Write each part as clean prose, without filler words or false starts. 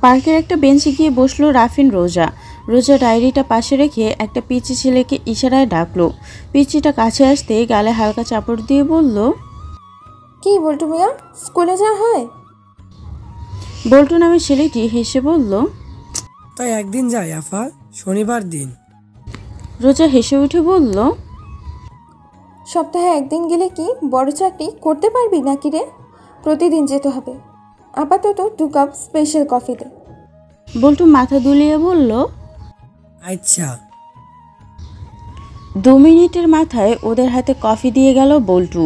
পার্কের একটা বেঞ্চে গিয়ে বসলো রাফিন। রোজা রোজা ডায়েরিটা পাশে রেখে একটা পিচ্চি ছেলেকে ইশারায় ডাকলো। পিচ্চিটা কাছে আসতে গালে হালকা চাপড় দিয়ে বলল, কি বল্টু মিয়া, স্কুলে যাওয়া হয়? বল্টু নামের ছেলেটি হেসে বলল, তাই একদিন যাই আফা, শনিবার দিন। রোজা হেসে উঠে বলল, সপ্তাহে একদিন গেলে কি বড় চাকরি করতে পারবি নাকি রে? প্রতিদিন যেতে হবে। আপাতত 2 কাপ স্পেশাল কফি দে। বল্টু মাথা দুলিয়ে বলল, আচ্ছা। 2 মিনিটের মাথায় ওদের হাতে কফি দিয়ে গেল বল্টু।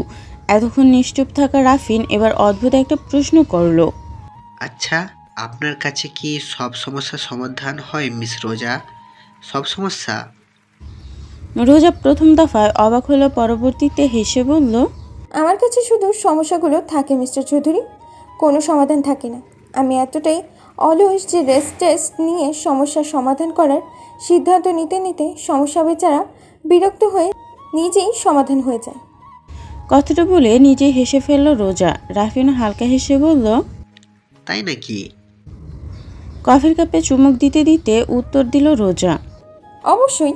এতক্ষণ নিশ্চুপ থাকা রাফিন এবার অদ্ভুত একটা প্রশ্ন করল, আচ্ছা, আপনার কাছে কি সব সমস্যার সমাধান হয় মিস রোজা? সব সমস্যা? রোজা প্রথম দফায় অবাক হলো, পরবর্তীতে হেসে বলল, আমার কাছে শুধু সমস্যাগুলো থাকে মিস্টার চৌধুরী, কোনো সমাধান থাকে না। আমি এতটাই অলস যে রেস্ট টেস্ট নিয়ে সমস্যার সমাধান করার সিদ্ধান্ত নিতে নিতে সমস্যা বেচারা বিরক্ত হয়ে নিজেই সমাধান হয়ে যায়। কথাটা বলে নিজেই হেসে ফেলল রোজা। রাফিনও হালকা হেসে বলল, তাই নাকি? কফির কাপে চুমুক দিতে দিতে উত্তর দিল রোজা। অবশ্যই।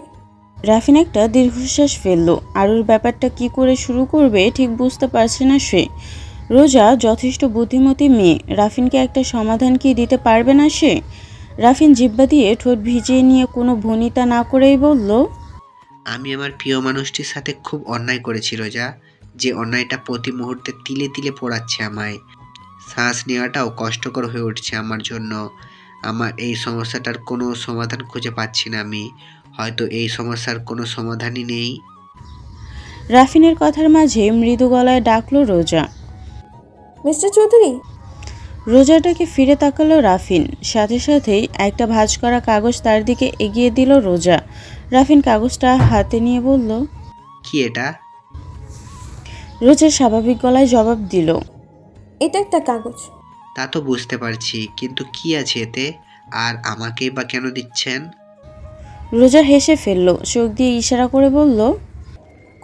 রাফিন একটা দীর্ঘশ্বাস ফেলল। আরুর ব্যাপারটা কি করে শুরু করবে ঠিক বুঝতে পারছে না সে। রোজা যথেষ্ট বুদ্ধিমতী মেয়ে, রাফিনকে একটা সমাধান কি দিতে পারবে না সে? রাফিন জিহ্বা দিয়ে ঠোঁট ভিজিয়ে নিয়ে কোনো ভনিতা না করেই বলল, আমি আমার প্রিয় মানুষটির সাথে খুব অন্যায় করেছি রোজা, যে অন্যায়টা প্রতি মুহূর্তে তিলে তিলে পোড়াচ্ছে আমায়। শ্বাস নেওয়াটাও কষ্টকর হয়ে উঠছে আমার জন্য। আমার এই সমস্যাটার কোনো সমাধান খুঁজে পাচ্ছি না আমি। হয়তো এই সমস্যার কোনো সমাধানই নেই। রাফিনের কথার মাঝে মৃদু গলায় ডাকলো রোজা। মিস্টার চৌধুরী। রোজাটাকে ফিরে তাকালো রাফিন। সাথে সাথেই একটা ভাঁজ করা কাগজ তার দিকে এগিয়ে দিল রোজা। রাফিন কাগজটা হাতে নিয়ে বলল, কি এটা? রোজা স্বাভাবিক গলায় জবাব দিল, এটা একটা কাগজ। তা তো বুঝতে পারছি, কিন্তু কি আছে এতে? আর আমাকেই বা কেন দিচ্ছেন? রোজা হেসে ফেলল, চোখ দিয়ে ইশারা করে বলল,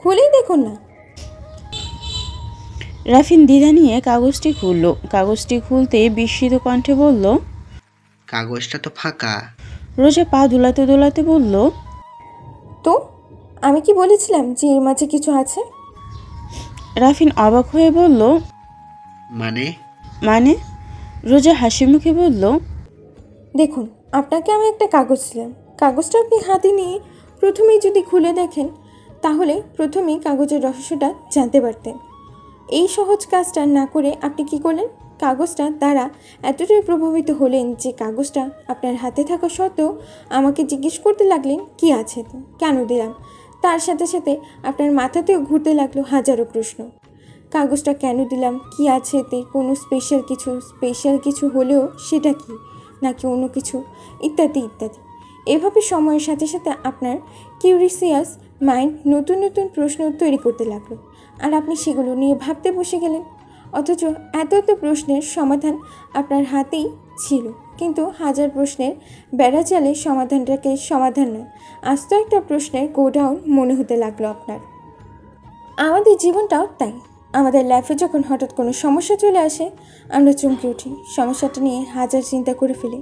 খুলেই দেখুন না। রাফিন দ্বিধা নিয়ে কাগজটি খুলল। কাগজটি খুলতে বিস্মিত কণ্ঠে বলল, কাগজটা তো ফাঁকা। রোজা পা দোলাতে দোলাতে বলল, তো আমি কি বলেছিলাম যে এর মাঝে কিছু আছে? রাফিন অবাক হয়ে বলল, মানে? মানে? রোজা হাসি মুখে বলল, দেখুন, আপনাকে আমি একটা কাগজ দিলাম। কাগজটা আপনি হাতে নিয়ে প্রথমেই যদি খুলে দেখেন, তাহলে প্রথমেই কাগজের রহস্যটা জানতে পারতেন। এই সহজ কাজটা না করে আপনি কি করলেন? কাগজটা দ্বারা এতটাই প্রভাবিত হলেন যে কাগজটা আপনার হাতে থাকা সত্ত্বেও আমাকে জিজ্ঞেস করতে লাগলেন কি আছে এতে, কেন দিলাম। তার সাথে সাথে আপনার মাথাতেও ঘুরতে লাগলো হাজারো প্রশ্ন। কাগজটা কেন দিলাম, কি আছে এতে, কোনো স্পেশাল কিছু হলেও সেটা কি, নাকি অন্য কিছু, ইত্যাদি ইত্যাদি। এভাবে সময়ের সাথে সাথে আপনার কিউরিসিয়াস মাইন্ড নতুন নতুন প্রশ্ন তৈরি করতে লাগলো, আর আপনি সেগুলো নিয়ে ভাবতে বসে গেলেন। অথচ এত এত প্রশ্নের সমাধান আপনার হাতেই ছিল, কিন্তু হাজার প্রশ্নের বেড়াজালে সমাধানটাকে সমাধান নয়, আস্ত একটা প্রশ্নের গোডাউন মনে হতে লাগলো আপনার। আমাদের জীবনটাও তাই। আমাদের লাইফে যখন হঠাৎ কোনো সমস্যা চলে আসে, আমরা চমকে উঠি, সমস্যাটা নিয়ে হাজার চিন্তা করে ফেলি,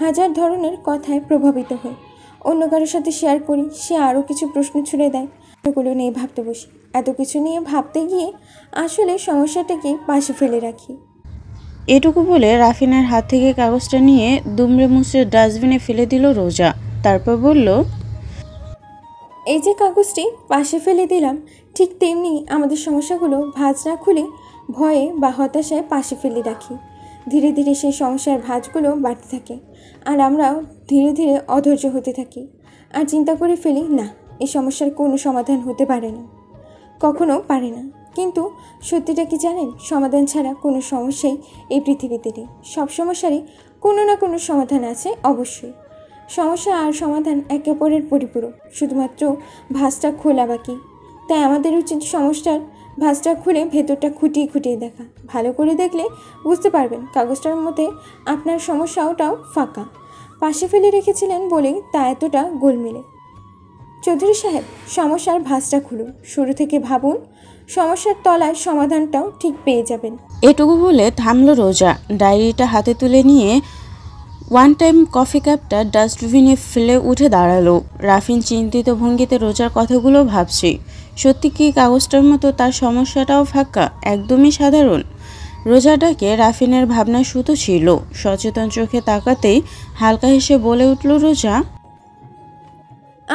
হাজার ধরনের কথায় প্রভাবিত হই, অন্য কারোর সাথে শেয়ার করি, সে আরও কিছু প্রশ্ন ছুড়ে দেয়, এগুলো নিয়ে ভাবতে বসি। এত কিছু নিয়ে ভাবতে গিয়ে আসলে সমস্যাটাকে পাশে ফেলে রাখি। এটুকু বলে রাফিনের হাত থেকে কাগজটা নিয়ে দুমড়ে মুচড়ে ডাস্টবিনে ফেলে দিল রোজা। তারপর বলল, এই যে কাগজটি পাশে ফেলে দিলাম, ঠিক তেমনি আমাদের সমস্যাগুলো ভাঁজ না খুলে ভয়ে বা হতাশায় পাশে ফেলে রাখি। ধীরে ধীরে সেই সমস্যার ভাঁজগুলো বাড়তে থাকে, আর আমরাও ধীরে ধীরে অধৈর্য হতে থাকি, আর চিন্তা করে ফেলি, না, এই সমস্যার কোনো সমাধান হতে পারে না, কখনো পারে না। কিন্তু সত্যিটা কি জানেন? সমাধান ছাড়া কোনো সমস্যাই এই পৃথিবীতে নেই। সব সমস্যারই কোনো না কোনো সমাধান আছে অবশ্যই। সমস্যা আর সমাধান একে অপরের পরিপূরক, শুধুমাত্র ভাঁজটা খোলা বাকি। তাই আমাদের উচিত সমস্যার ভাঁজটা খুলে ভেতরটা খুঁটিয়ে খুঁটিয়ে দেখা। ভালো করে দেখলে বুঝতে পারবেন কাগজটার মধ্যে আপনার সমস্যাটাও ফাঁকা, পাশে ফেলে রেখেছিলেন বলেই তা এতটা গোলমেলে। চৌধুরী সাহেব, সমস্যার ভাঁজটা খুলুন, শুরু থেকে ভাবুন, সমস্যার তলায় সমাধানটাও ঠিক পেয়ে যাবেন। এটুকু বলে থামলো রোজা। ডায়েরিটা হাতে তুলে নিয়ে ওয়ান টাইম কফি কাপটা ডাস্টবিনে ফেলে উঠে দাঁড়ালো। রাফিন চিন্তিত ভঙ্গিতে রোজার কথাগুলো ভাবছে। সত্যি কি কাগজটার মতো তার সমস্যাটাও ফাঁকা? একদমই সাধারণ। রোজাটাকে রাফিনের ভাবনা শুধু ছিল। সচেতন চোখে তাকাতেই হালকা হেসে বলে উঠল রোজা,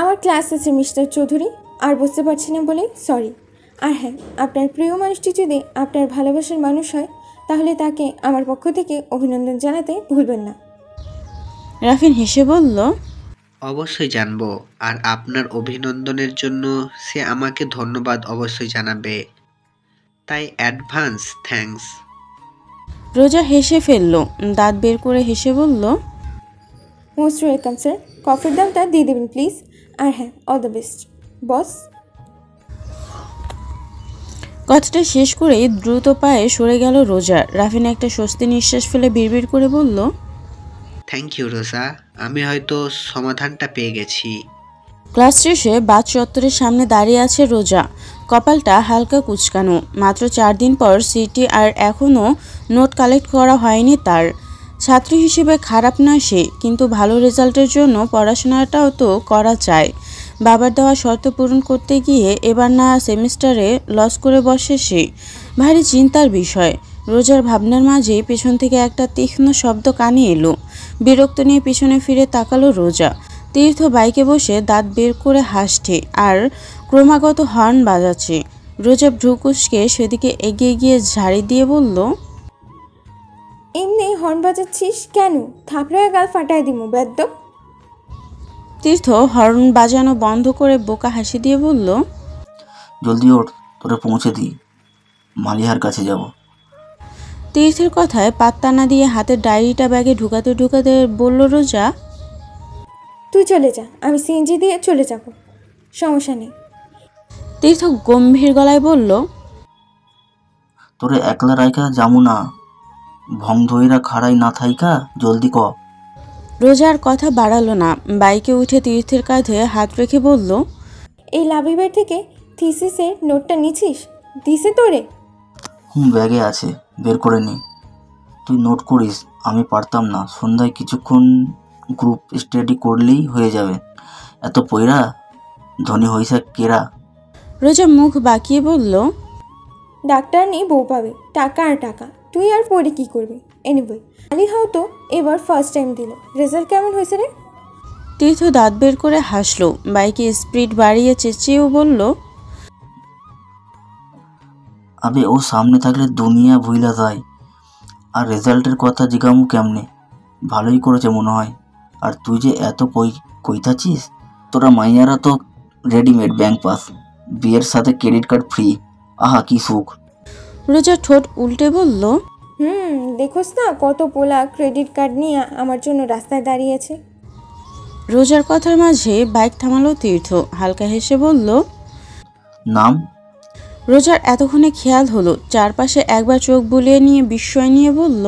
আমার ক্লাস আছে মিস্টার চৌধুরী, আর বুঝতে পারছি না বলে সরি। আর হ্যাঁ, আপনার প্রিয় মানুষটি যদি আপনার ভালোবাসার মানুষ হয় তাহলে তাকে আমার পক্ষ থেকে অভিনন্দন জানাতে ভুলবেন না। রাফিন হেসে বলল, অবশ্যই জানবো। আর আপনার অভিনন্দনের জন্য সে আমাকে ধন্যবাদ অবশ্যই জানাবে, তাই অ্যাডভান্স থ্যাঙ্কস। রোজা হেসে ফেলল। দাঁত বের করে হেসে বলল, মোস্ট ওয়েলকাম স্যার, কফির দামটা দিয়ে দেবেন প্লিজ। আর হ্যাঁ, অল দ্য বেস্ট বস। কথাটা শেষ করেই দ্রুত পায়ে সরে গেল রোজা। রাফিন একটা স্বস্তি নিঃশ্বাস ফেলে বিড়বিড় করে বলল, থ্যাংক ইউ রোজা, আমি হয়তো সমাধানটা পেয়ে গেছি। ক্লাস শেষে বাদ চত্বরের সামনে দাঁড়িয়ে আছে রোজা। কপালটা হালকা কুচকানো। মাত্র 4 দিন পর সিটি, আর এখনও নোট কালেক্ট করা হয়নি তার। ছাত্রী হিসেবে খারাপ না সে, কিন্তু ভালো রেজাল্টের জন্য পড়াশোনাটাও তো করা চায়। বাবার দেওয়া শর্ত পূরণ করতে গিয়ে এবার না সেমিস্টারে লস করে বসে সে। ভারী চিন্তার বিষয়। রোজার ভাবনার মাঝেই পেছন থেকে একটা তীক্ষ্ণ শব্দ কানে এলো। বিরক্ত নিয়ে পিছনে ফিরে তাকালো রোজা। তীর্থ বাইকে বসে দাঁত বের করে হাসছে আর ক্রমাগত হর্ন বাজাচ্ছে। রোজা ভ্রুকুচকে সেদিকে এগিয়ে গিয়ে ঝাড়ি দিয়ে বলল, এমনি হর্ন বাজাচ্ছিস কেন? থাপড়ায় গাল ফাটায় দিমু বেদ্যপ। তীর্থ হর্ন বাজানো বন্ধ করে বোকা হাসি দিয়ে বলল, জলদি ওঠ, তোরে পৌঁছে দিই, মালিহার কাছে যাব। তীর্থের কথায় পাত্তা না দিয়ে হাতের ডায়েরিটা ব্যাগে ঢুকাতে ঢুকাতে বলল রোজা, তুই চলে যা, আমি সিএনজি দিয়ে চলে যাব, সমস্যা নেই। তীর্থ গম্ভীর গলায় বলল, তোরে একলা রাইখা যামু না, ভং ধইরা খাড়াই না থাইকা জলদি ক। রোজার কথা বাড়ালো না। বাইকে উঠে তীর্থের কাঁধে হাত রেখে বলল, এই লাভিবার থেকে থিসিসের নোটটা নিছিস? দিছে তোরে? ব্যাগে আছে, বের করে নি। তুই নোট করিস, আমি পারতাম না। সন্ধ্যায় কিছুক্ষণ গ্রুপ স্টাডি করলেই হয়ে যাবে। এত পয়রা ধনী হইসা কেরা? রোজা মুখ বাঁকিয়ে বলল, ডাক্তার নেই, বউ পাবে, টাকা আর টাকা। তুই আর পড়ে কি করবি? এনিওয়ে, মালিহাও তো এবার ফার্স্ট টাইম দিল। রেজাল্ট কেমন হয়েছে রে? তীর্থ দাঁত বের করে হাসলো। বাইকে স্পিড বাড়িয়ে চেঁচিয়েও বলল, আবে ও সামনে থাকলে দুনিয়া ভুইলা যায়। আর রেজাল্টের কথা জিগামু কেমনে? ভালোই করেছে মনে হয়। আর তুই যে এত কইতাছিস, তোরা মাইয়ারা তো রেডিমেড ব্যাংক পাস, বিয়ের সাথে ক্রেডিট কার্ড ফ্রি। আহা কি সুখ। রোজা ঠোঁট উল্টে বলল, দেখোস না কত পোলা ক্রেডিট কার্ড নিয়ে আমার জন্য রাস্তায় দাঁড়িয়েছে। রোজার কথার মাঝে বাইক থামালো তীর্থ। হালকা হেসে বলল, নাম? রোজার এতক্ষণে খেয়াল হলো। চারপাশে একবার চোখ বুলিয়ে নিয়ে বিস্ময় নিয়ে বলল,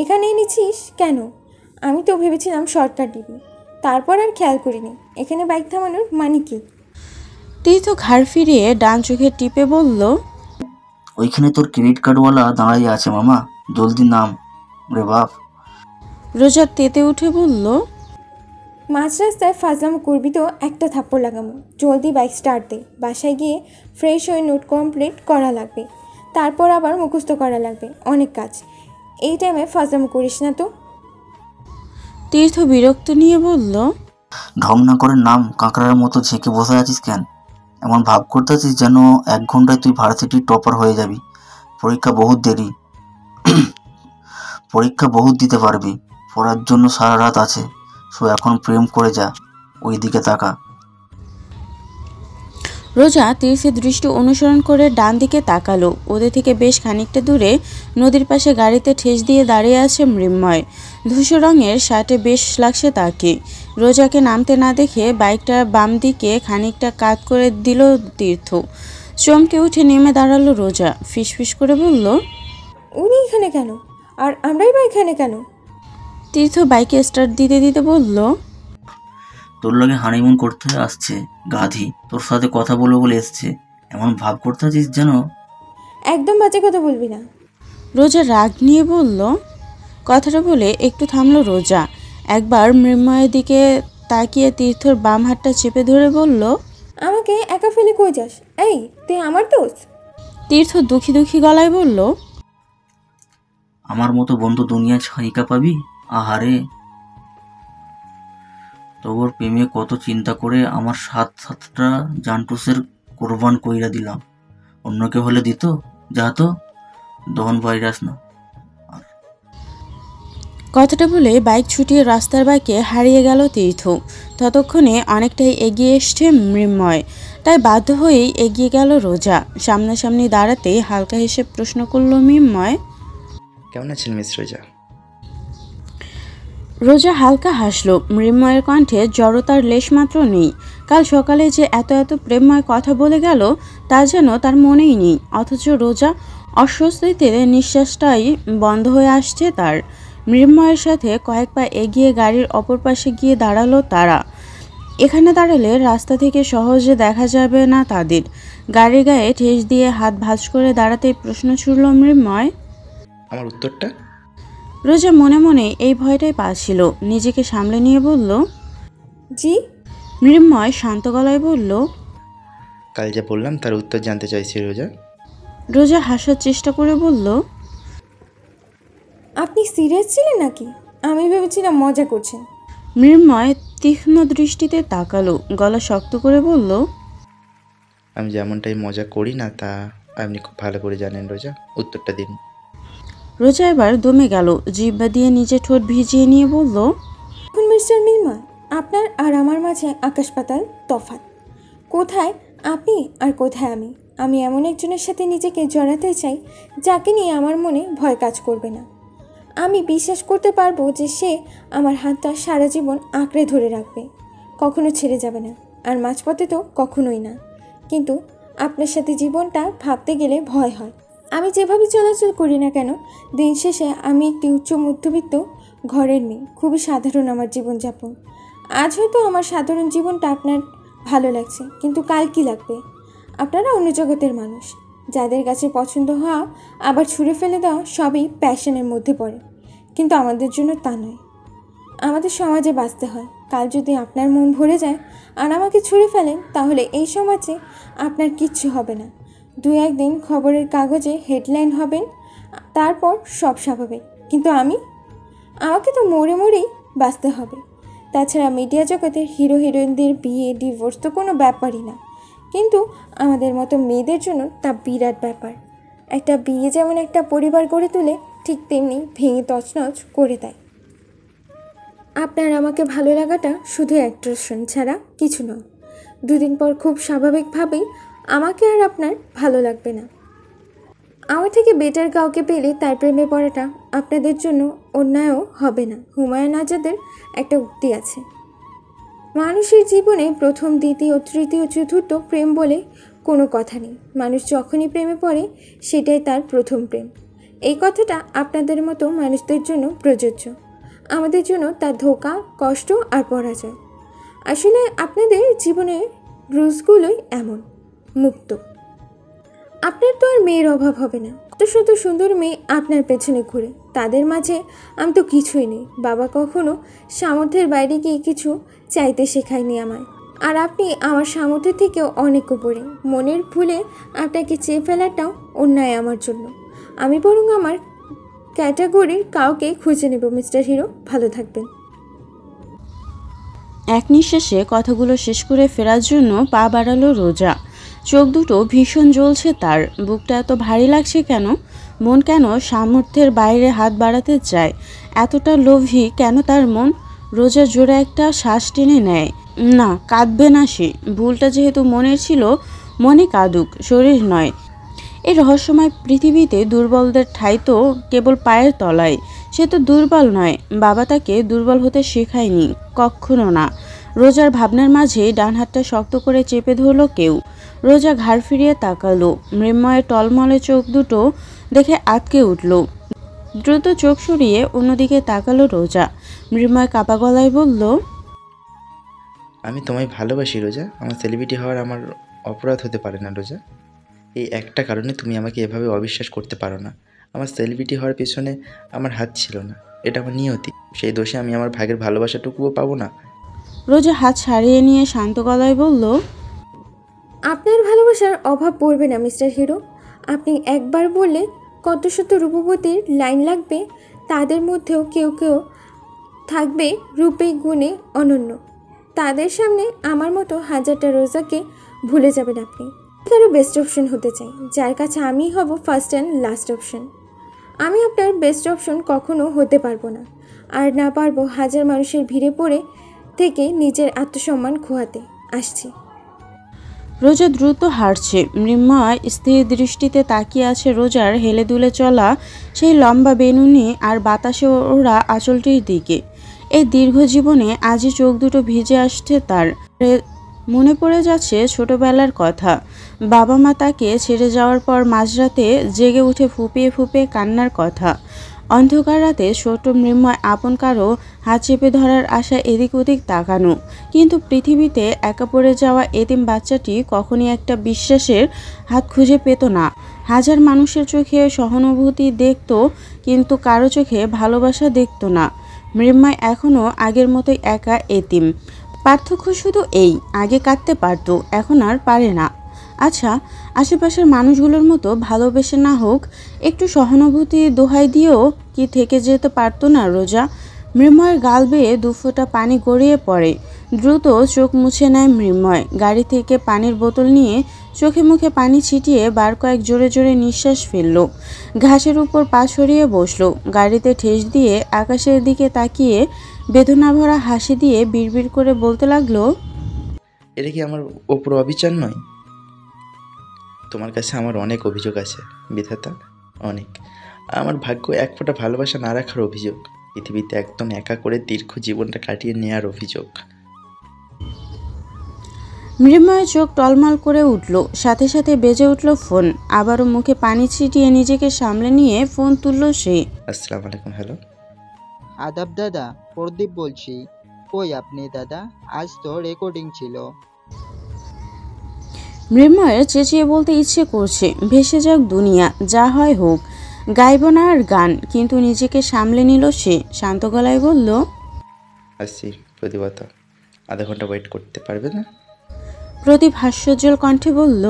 এখানে এনেছিস কেন? আমি তো ভেবেছিলাম শর্টকাট দিবি, তারপর আর খেয়াল করিনি। এখানে বাইক থামানোর মানে কি? তীর্থ ঘাড় ফিরিয়ে ডান চোখে টিপে বলল, ওইখানে তোর ক্রেডিট কার্ডওয়ালা দাঁড়াই আছে মামা, জলদি নাম রে বাপ। রোজা তেতে উঠে বলল, মাঝ রাস্তায় ফাজলাম করবি তো একটা থাপ্পড় লাগামো। জলদি বাইক স্টার্ট দে, বাসায় গিয়ে ফ্রেশ হয়ে নোট কমপ্লিট করা লাগবে, তারপর আবার মুখস্থ করা লাগবে, অনেক কাজ। এই টাইমে ফাজলাম করিস না তো। তীর্থ বিরক্ত নিয়ে বলল, ঢং না করে নাম। কাঁকড়ার মতো ঝেঁকে বসে আছিস কেন? এমন ভাব করতেছিস যেন 1 ঘন্টায় তুই ভার্সিটির টপার হয়ে যাবি। পরীক্ষা বহুত দেরি, পরীক্ষা বহুত দিতে পারবি, পড়ার জন্য সারা রাত আছে। সো এখন প্রেম করে যা, ওই দিকে তাকা। রোজা তীর্থের দৃষ্টি অনুসরণ করে ডান দিকে তাকালো। ওদের থেকে বেশ খানিকটা দূরে নদীর পাশে গাড়িতে ঠেস দিয়ে দাঁড়িয়ে আছে মৃন্ময়। ধূসর রঙের শার্টে বেশ লাগছে তাকে। রোজাকে নামতে না দেখে বাইকটা বাম দিকে খানিকটা কাত করে দিল তীর্থ। চমকে উঠে নেমে দাঁড়ালো রোজা। ফিসফিস করে বলল, উনি এখানে কেন? আর আমরাই বা এখানে কেন? তীর্থ বাইকে স্টার্ট দিতে দিতে বলল, তোর লগে হানিমুন করতে আসছে গাধি, তোর সাথে কথা বলবো বলে এসছে। এমন ভাব করতে আছিস যেন। একদম বাজে কথা বলবি না। রোজা রাগ নিয়ে বলল। কথাটা বলে একটু থামলো রোজা। একবার মৃন্ময়ের দিকে তাকিয়ে তীর্থর বাম হাতটা চেপে ধরে বলল। আমাকে একা ফেলে কই যাস? এই, তুই আমার দোস্ত? তীর্থ দুঃখী দুঃখী গলায় বলল। আমার মতো বন্ধু দুনিয়া ছাইকা পাবি? আহারে, তোর প্রেমে কত চিন্তা করে আমার সাতটা জান্টুসের কোরবান কইরা দিলাম। অন্য কেউ হলে দিত? যা তো, দহন ভাইরাস না। কথাটা বলে বাইক ছুটিয়ে রাস্তার বাঁকে হারিয়ে গেল তীর্থ। ততক্ষণে অনেকটাই এগিয়ে এসছে মৃন্ময়, তাই বাধ্য হয়েই এগিয়ে গেল রোজা। সামনাসামনি দাঁড়াতেই হালকা হেসে প্রশ্ন করল মৃন্ময়। কেমন আছেন মিস রোজা? রোজা হালকা হাসলো। মৃন্ময়ের কণ্ঠে জড়তার লেশমাত্র নেই। কাল সকালে যে এত এত প্রেমময় কথা বলে গেল তা যেন তার মনেই নেই। অথচ রোজা অস্বস্তিতে নিঃশ্বাসটাই বন্ধ হয়ে আসছে তার। মৃন্ময়ের সাথে কয়েক পা এগিয়ে গাড়ির অপর পাশে গিয়ে দাঁড়ালো তারা। এখানে দাঁড়ালে রাস্তা থেকে সহজে দেখা যাবে না তাদের। গাড়ির গায়ে ঠেস দিয়ে হাত ভাঁজ করে দাঁড়াতেই প্রশ্ন ছুড়ল মৃন্ময়। আমার উত্তরটা? রোজা মনে মনে এই ভয়টাই পাচ্ছিল। নিজেকে সামলে নিয়ে বলল। জি। মৃন্ময় শান্ত গলায় বলল। কাল যা বললাম তার উত্তর জানতে চাইছি রোজা। রোজা হাসার চেষ্টা করে বলল। আপনি সিরিয়াস ছিলেন নাকি? আমি ভেবেছিলাম মজা করছেন। মৃন্ময় তীক্ষ্ণ দৃষ্টিতে তাকালো, গলা শক্ত করে বলল। আমি যেমনটাই মজা করি না তা আপনি খুব ভালো করে জানেন রোজা। উত্তরটা দিন। রোজা এবার দমে গেল, জিহ্বা দিয়ে নিজে ঠোঁট ভিজিয়ে নিয়ে বলল। এখন মিস্টার মৃন্ময়, আপনার আর আমার মাঝে আকাশ পাতাল তফাৎ। কোথায় আপনি আর কোথায় আমি? আমি এমন একজনের সাথে নিজেকে জড়াতে চাই যাকে নিয়ে আমার মনে ভয় কাজ করবে না। আমি বিশ্বাস করতে পারবো যে সে আমার হাতটা সারা জীবন আঁকড়ে ধরে রাখবে, কখনো ছেড়ে যাবে না, আর মাঝপথে তো কখনোই না। কিন্তু আপনার সাথে জীবনটা ভাবতে গেলে ভয় হয়। আমি যেভাবে চলাচল করি না কেন, দিন শেষে আমি একটি উচ্চ মধ্যবিত্ত ঘরের মেয়ে। খুবই সাধারণ আমার জীবনযাপন। আজ হয়তো আমার সাধারণ জীবনটা আপনার ভালো লাগছে, কিন্তু কাল কী লাগবে? আপনারা অন্য জগতের মানুষ, যাদের কাছে পছন্দ হওয়া আবার ছুঁড়ে ফেলে দেওয়া সবই প্যাশনের মধ্যে পড়ে। কিন্তু আমাদের জন্য তা নয়। আমাদের সমাজে বাঁচতে হয়। কাল যদি আপনার মন ভরে যায় আর আমাকে ছুঁড়ে ফেলেন, তাহলে এই সমাজে আপনার কিচ্ছু হবে না। দু একদিন খবরের কাগজে হেডলাইন হবেন, তারপর সব স্বাভাবিক। কিন্তু আমাকে তো মরে মরেই বাঁচতে হবে। তাছাড়া মিডিয়া জগতের হিরো হিরোইনদের বিয়ে ডিভোর্স তো কোনো ব্যাপারই না, কিন্তু আমাদের মতো মেয়েদের জন্য তা বিরাট ব্যাপার। একটা বিয়ে যেমন একটা পরিবার গড়ে তোলে, ঠিক তেমনি ভেঙে তছনছ করে দেয়। আপনার আমাকে ভালো লাগাটা শুধু অ্যাট্রাকশন ছাড়া কিছু নয়। দুদিন পর খুব স্বাভাবিকভাবেই আমাকে আর আপনার ভালো লাগবে না। আমার থেকে বেটার কাউকে পেলে তার প্রেমে পড়াটা আপনাদের জন্য অন্যায়ও হবে না। হুমায়ুন আজাদের একটা উক্তি আছে, মানুষের জীবনে প্রথম, দ্বিতীয়, তৃতীয়, চতুর্থ প্রেম বলে কোনো কথা নেই। মানুষ যখনই প্রেমে পড়ে সেটাই তার প্রথম প্রেম। এই কথাটা আপনাদের মতো মানুষদের জন্য প্রযোজ্য। আমাদের জন্য তার ধোঁকা, কষ্ট আর পরাজয়। আসলে আপনাদের জীবনের ব্রুজগুলোই এমন মুক্ত। আপনার তো আর মেয়ের অভাব হবে না। কত শত সুন্দর মেয়ে আপনার পেছনে ঘুরে, তাদের মাঝে আমি তো কিছুই নেই। বাবা কখনো সামর্থ্যের বাইরে গিয়ে কিছু চাইতে শেখায়নি আমায়, আর আপনি আমার সামর্থ্যের থেকেও অনেক উপরে। মনের ভুলে আপনাকে চেয়ে ফেলাটাও অন্যায় আমার জন্য। আমি বরং আমার ক্যাটাগরির কাউকে খুঁজে নেব। মিস্টার হিরো, ভালো থাকবেন। এক নিঃশ্বাসে কথাগুলো শেষ করে ফেরার জন্য পা বাড়ালো রোজা। চোখ দুটো ভীষণ জ্বলছে তার। বুকটা এত ভারী লাগছে কেন? মন কেন সামর্থ্যের বাইরে হাত বাড়াতে চায়? এতটা লোভী কেন তার মন? রোজা জোরে একটা শ্বাস টেনে নেয়। না, কাঁদবে না সে। ভুলটা যেহেতু মনের ছিল, মনে কাঁদুক, শরীর নয়। এই রহস্যময় পৃথিবীতে দুর্বলদের ঠাঁই তো কেবল পায়ের তলায়। সে তো দুর্বল নয়, বাবা তাকে দুর্বল হতে শেখায়নি, কখনো না। রোজার ভাবনার মাঝে ডান হাতটা শক্ত করে চেপে ধরল কেউ। রোজা ঘাড় ফিরিয়ে তাকালো। মৃন্ময়ের টলমলে চোখ দুটো দেখে আঁতকে উঠল। দ্রুত চোখ সরিয়ে অন্যদিকে তাকালো রোজা। মৃন্ময় কাপা গলায় বলল। আমি তোমায় ভালোবাসি রোজা। আমার সেলিব্রিটি হওয়ার আমার অপরাধ হতে পারে না রোজা। এই একটা কারণে তুমি আমাকে এভাবে অবিশ্বাস করতে পারো না। আমার সেলিব্রিটি হওয়ার পেছনে আমার হাত ছিল না, এটা আমার নিয়তি। সেই দোষে আমি আমার ভাগের ভালোবাসাটুকুও পাবো না। রোজা হাত ছাড়িয়ে নিয়ে শান্ত গলায় বলল, আপনার ভালোবাসার অভাব পড়বে না মিস্টার হিরো। আপনি একবার বললে কত শত রূপবতীর লাইন লাগবে, তাদের মধ্যেও কেউ কেউ থাকবে রূপে গুণে অনন্য। তাদের সামনে আমার মতো হাজারটা রোজাকে ভুলে যাবেন আপনি। কারো বেস্ট অপশন হতে চাই, যার কাছে আমি হব ফার্স্ট অ্যান্ড লাস্ট অপশন। আমি আপনার বেস্ট অপশন কখনো হতে পারবো না, আর না পারবো হাজার মানুষের ভিড়ে পড়ে থেকে নিজের আত্মসম্মান খোয়াতে। আসছি। রোজা দ্রুত হাঁটছে। মৃন্ময় স্থির দৃষ্টিতে তাকিয়ে আছে রোজার হেলে দুলে চলা সেই লম্বা বেনুনি আর বাতাসে ওরা আঁচলটির দিকে। এই দীর্ঘ জীবনে আজই চোখ দুটো ভিজে আসছে তার। মনে পড়ে যাচ্ছে ছোটবেলার কথা। বাবা মা তাকে ছেড়ে যাওয়ার পর মাঝরাতে জেগে উঠে ফুপিয়ে ফুপিয়ে কান্নার কথা। অন্ধকার রাতে ছোট মৃন্ময় আপন কারো হাত চেপে ধরার আশায় এদিক ওদিক তাকানো, কিন্তু পৃথিবীতে একা পড়ে যাওয়া এতিম বাচ্চাটি কখনই একটা বিশ্বাসের হাত খুঁজে পেত না। হাজার মানুষের চোখে সহানুভূতি দেখত, কিন্তু কারো চোখে ভালোবাসা দেখত না। মৃন্ময় এখনও আগের মতোই একা এতিম। পার্থক্য শুধু এই, আগে কাঁদতে পারত, এখন আর পারে না। আচ্ছা, আশেপাশের মানুষগুলোর মতো ভালোবেসে না হোক, একটু সহানুভূতি দোহাই দিয়েও কি থেকে যেতে পারতো না রোজা? মৃন্ময়ের গাল বেয়ে দুফোঁটা পানি গড়িয়ে পড়ে। দ্রুত চোখ মুছে নেয় মৃন্ময়। গাড়ি থেকে পানির বোতল নিয়ে চোখে মুখে পানি ছিটিয়ে বার কয়েক জোরে জোরে নিঃশ্বাস ফেলল। ঘাসের উপর পা ছড়িয়ে বসলো। গাড়িতে ঠেস দিয়ে আকাশের দিকে তাকিয়ে বেদনা ভরা হাসি দিয়ে বিড়বিড় করে বলতে লাগলো, এটা কি আমার ওপর অবিচার নয়? তোমার কাছে আমার অনেক অভিযোগ আছে বিধাতা, অনেক। আমার ভাগ্য এক ফোঁটা ভালোবাসা না রাখার অভিযোগ, পৃথিবীতে একদম একা করে দীর্ঘ জীবনটা কাটিয়ে নেওয়ার অভিযোগ। মৃন্ময়ের চোখ টলমল করে উঠল, সাথে সাথে বেজে উঠল ফোন। আবারও মুখে পানি ছিটিয়ে নিজেকে সামলে নিয়ে ফোন তুলল সে। আসসালামু আলাইকুম। হ্যালো। আদাব দাদা, প্রদীপ বলছি। কই আপনি দাদা? আজ তো রেকর্ডিং ছিল। মৃন্ময়ের চেঁচিয়ে বলতে ইচ্ছে করছে, ভেসে যাক দুনিয়া, যা হয় হোক। গাইব না আর গান, কিন্তু নিজেকে সামলে নিল সে। শান্ত গলায় বলল, আসছি প্রদীপতা, আধা ঘন্টা ওয়েট করতে পারবে না? প্রদীপ হাস্যোজ্জ্বল কণ্ঠে বলল,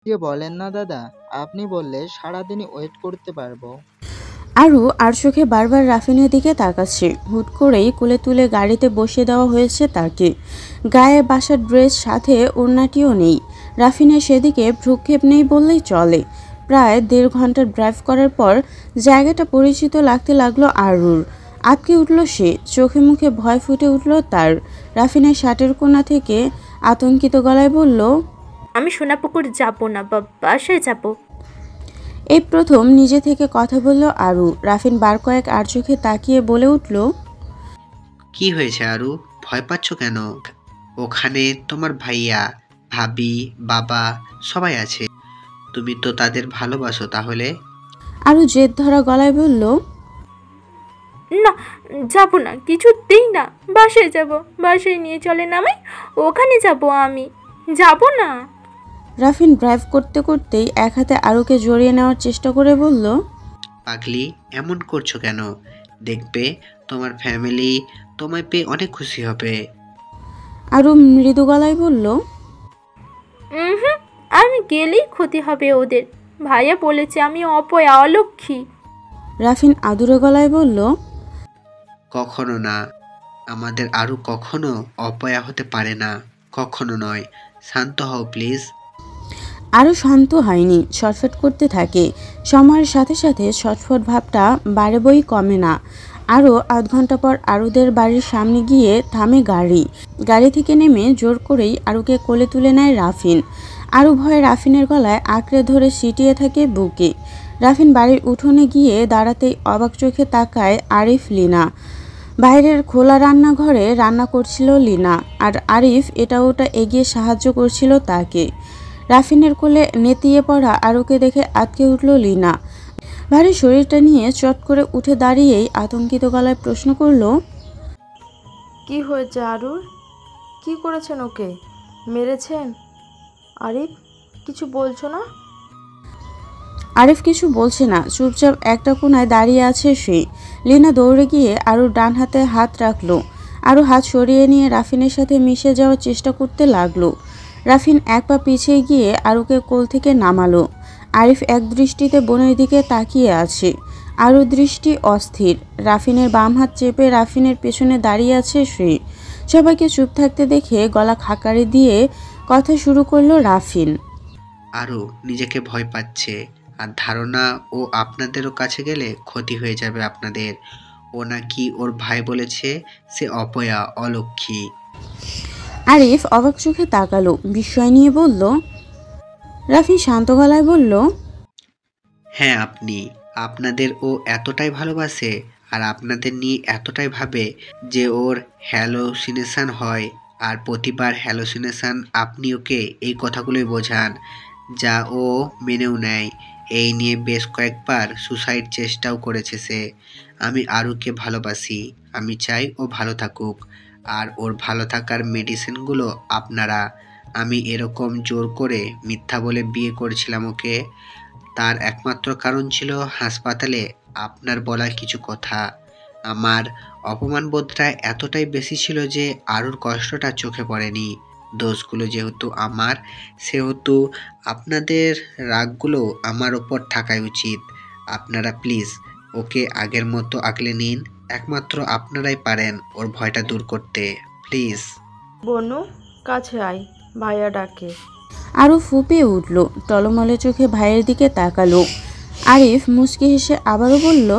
যে বলেন না দাদা, আপনি বললে সারাদিনই ওয়েট করতে পারবো। আরু আর চোখে বারবার রাফিনের দিকে তাকাচ্ছে। হুট করেই কোলে তুলে গাড়িতে বসিয়ে দেওয়া হয়েছে তাকে। গায়ে বাসার ড্রেস, সাথে ওড়নাটিও নেই। রাফিনের সেদিকে ভ্রুক্ষেপ নেই বললেই চলে। প্রায় 1.5 ঘন্টার ড্রাইভ করার পর জায়গাটা পরিচিত লাগতে লাগলো আরুর। আটকে উঠল সে, চোখে মুখে ভয় ফুটে উঠল তার। রাফিনের শার্টের কোণা থেকে আতঙ্কিত গলায় বলল, আমি সোনাপুকুর যাবো না, বাসায় যাবো। এই প্রথম নিজে থেকে কথা বলল আরু। রাফিন বার কয়েক আর চোখে তাকিয়ে বলে উঠল, কি হয়েছে আরু? ভয় পাচ্ছ কেন? ওখানে তোমার ভাইয়া, ভাবি, বাবা সবাই আছে। তুমি তো তাদের ভালোবাসো তাহলে। আরু জেদ ধরা গলায় বলল, না, যাবো না, কিছুতেই না। বাসায় যাবো, বাসায় নিয়ে চলেন আমায়, ওখানে যাবো আমি, যাবো না। রাফিন ড্রাইভ করতে করতেই এক হাতে আরুকে জড়িয়ে নেওয়ার চেষ্টা করে বলল, পাগলি, এমন করছো কেন? দেখবে তোমার ফ্যামিলি তোমায় পেয়ে অনেক খুশি হবে। আরু মৃদু গলায় বলল, হুম, আমি গেলেই ক্ষতি হবে ওদের। ভাইয়া বলেছে আমি অপয়া, অলক্ষী। রাফিন আদুরে গলায় বলল, কখনো না, আমাদের আরু কখনো অপয়া হতে পারে না, কখনো নয়। শান্ত হও প্লিজ। আরও শান্ত হয়নি, ছটফট করতে থাকে। সময়ের সাথে সাথে ছটফট ভাবটা বাড়ে বই কমে না। আরও আধ ঘন্টা পর আরুদের বাড়ির সামনে গিয়ে থামে গাড়ি। গাড়ি থেকে নেমে জোর করেই আরুকে কোলে তুলে নেয় রাফিন। আরু ভয়ে রাফিনের গলায় আঁকড়ে ধরে সিটিয়ে থাকে বুকে। রাফিন বাড়ির উঠোনে গিয়ে দাঁড়াতেই অবাক চোখে তাকায় আরিফ, লিনা। বাইরের খোলা রান্নাঘরে রান্না করছিল লিনা, আর আরিফ এটা ওটা এগিয়ে সাহায্য করছিল তাকে। রাফিনের কোলে নেতিয়ে পড়া আরুকে দেখে আটকে উঠল লিনা। ভারী শরীরটা নিয়ে চট করে উঠে দাঁড়িয়েই আতঙ্কিত গলায় প্রশ্ন করল, কি হয়েছে আরুর? কি করেছেন ওকে? মেরেছেন? আরিফ, কিছু বলছো না? আরিফ কিছু বলছে না, চুপচাপ একটা কোণায় দাঁড়িয়ে আছে সে। লিনা দৌড়ে গিয়ে আরুর ডান হাতে হাত রাখলো। আরও হাত সরিয়ে নিয়ে রাফিনের সাথে মিশে যাওয়ার চেষ্টা করতে লাগলো। রাফিন এক পা পিছিয়ে গিয়ে আরুকে কোল থেকে নামালো। আরিফ এক দৃষ্টিতে বোনের দিকে তাকিয়ে আছে। আরও দৃষ্টি অস্থির। রাফিনের বাম হাত চেপে রাফিনের পেছনে দাঁড়িয়ে আছে সে। সবাইকে চুপ থাকতে দেখে গলা খাকারি দিয়ে কথা শুরু করলো রাফিন। আরও নিজেকে ভয় পাচ্ছে, আর ধারণা ও আপনাদেরও কাছে গেলে ক্ষতি হয়ে যাবে আপনাদের। ও নাকি ওর ভাই বলেছে সে অপয়া, অলক্ষী। আরিফ অবাক চোখে তাকালো, বিস্ময় নিয়ে বলল। রাফিন শান্ত গলায় বলল, হ্যাঁ আপনি। আপনাদের ও এতটাই ভালোবাসে আর আপনাদের নিয়ে এতটাই ভাবে যে ওর হ্যালোসিনেশন হয়, আর প্রতিবার হ্যালোসিনেশন আপনি ওকে এই কথাগুলোই বোঝান, যা ও মেনেও নেয়। এই নিয়ে বেশ কয়েকবার সুসাইড চেষ্টাও করেছে সে। আমি আরুকে ভালোবাসি, আমি চাই ও ভালো থাকুক, আর ওর ভালো থাকার মেডিসিনগুলো আপনারা। আমি এরকম জোর করে মিথ্যা বলে বিয়ে করেছিলাম ওকে, তার একমাত্র কারণ ছিল হাসপাতালে আপনার বলা কিছু কথা। আমার অপমান বোধটা এতটাই বেশি ছিল যে আরুর কষ্টটা চোখে পড়েনি। দোষগুলো যেহেতু আমার, সেহেতু আপনাদের রাগগুলো আমার ওপর থাকাই উচিত। আপনারা প্লিজ ওকে আগের মতো আগলে নিন। একমাত্র আপনারাই পারেন ওর ভয়টা দূর করতে, প্লিজ। বনু, কাছে আয়, ভাইয়া ডাকে। আরও ফুঁপিয়ে উঠল, টলমলে চোখে ভাইয়ের দিকে তাকালো। আরিফ মুচকি হেসে আবারও বলল।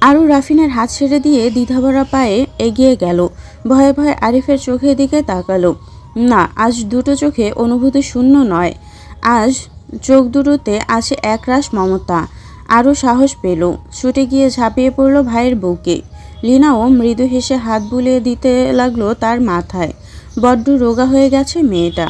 আরও রাফিনের হাত ছেড়ে দিয়ে দ্বিধাভরা পায়ে এগিয়ে গেল। ভয়ে ভয়ে আরিফের চোখের দিকে তাকালো। না, আজ দুটো চোখে অনুভূতি শূন্য নয়। আজ চোখ দুটোতে আছে একরাশ মমতা। আরও সাহস পেল, ছুটে গিয়ে ঝাঁপিয়ে পড়ল ভাইয়ের বুকে। লিনাও মৃদু হেসে হাত বুলিয়ে দিতে লাগলো তার মাথায়। বড্ড রোগা হয়ে গেছে মেয়েটা।